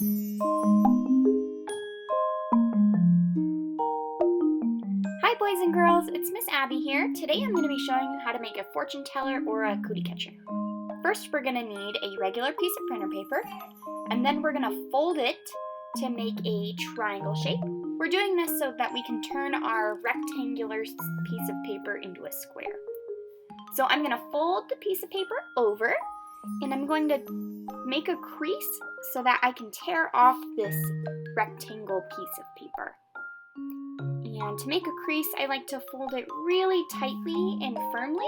Hi boys and girls, it's Ms.Abbey here. Today I'm going to be showing you how to make a fortune teller or a cootie catcher. First we're going to need a regular piece of printer paper, and then we're going to fold it to make a triangle shape. We're doing this so that we can turn our rectangular piece of paper into a square. So I'm going to fold the piece of paper over, and I'm going to make a crease so that I can tear off this rectangle piece of paper. And to make a crease, I like to fold it really tightly and firmly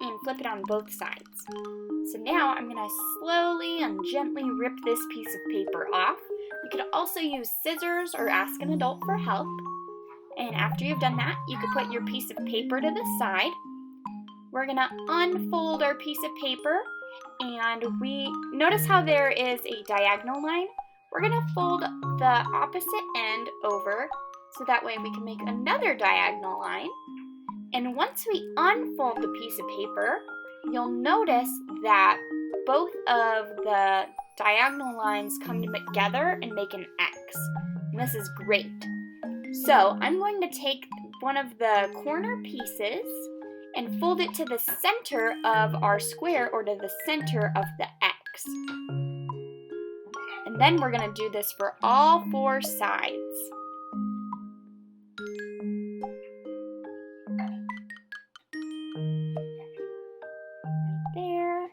and flip it on both sides. So now I'm going to slowly and gently rip this piece of paper off. You could also use scissors or ask an adult for help. And after you've done that, you could put your piece of paper to the side. We're going to unfold our piece of paper, and we notice how there is a diagonal line. We're going to fold the opposite end over so that way we can make another diagonal line. And once we unfold the piece of paper, you'll notice that both of the diagonal lines come together and make an X. And this is great. So I'm going to take one of the corner pieces and fold it to the center of our square, or to the center of the X. And then we're going to do this for all four sides. Right there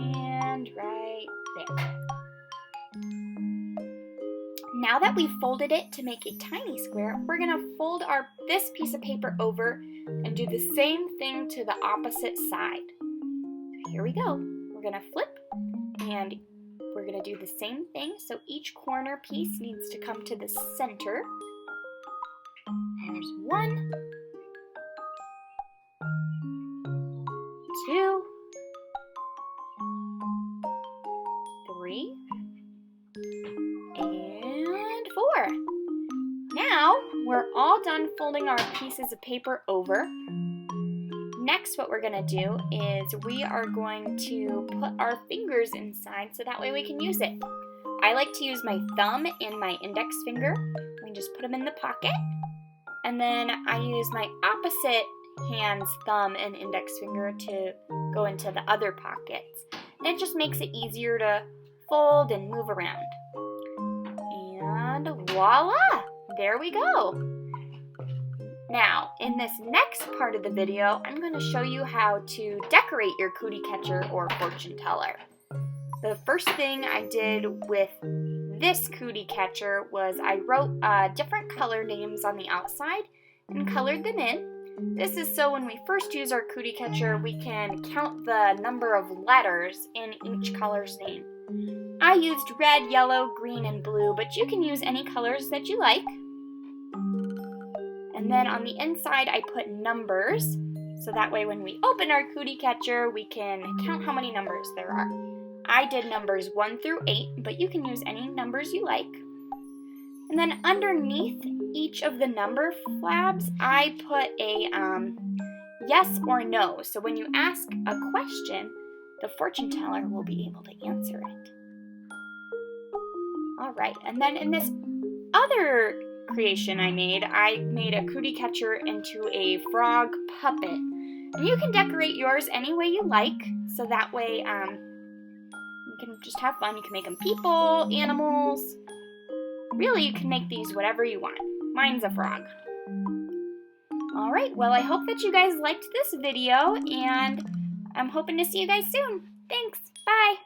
and right there. Now that we've folded it to make a tiny square, we're going to fold this piece of paper over and do the same thing to the opposite side. Here we go. We're going to flip, and we're going to do the same thing. So each corner piece needs to come to the center. There's 1, 2, 3, and 4. Now we're all done folding our pieces of paper over. Next, what we're going to do is we are going to put our fingers inside so that way we can use it. I like to use my thumb and my index finger. We just put them in the pocket. And then I use my opposite hand's thumb and index finger to go into the other pockets. And it just makes it easier to fold and move around. And voila! There we go! Now, in this next part of the video, I'm going to show you how to decorate your cootie catcher or fortune teller. The first thing I did with this cootie catcher was I wrote different color names on the outside and colored them in. This is so when we first use our cootie catcher, we can count the number of letters in each color's name. I used red, yellow, green, and blue, but you can use any colors that you like. And then on the inside, I put numbers, so that way when we open our cootie catcher, we can count how many numbers there are. I did numbers 1 through 8, but you can use any numbers you like. And then underneath each of the number flabs, I put a yes or no. So when you ask a question, the fortune teller will be able to answer it. All right, and then in this other creation I made a cootie catcher into a frog puppet. And you can decorate yours any way you like, so that way you can just have fun. You can make them people, animals. Really, you can make these whatever you want. Mine's a frog. Alright, well I hope that you guys liked this video, and I'm hoping to see you guys soon. Thanks, bye!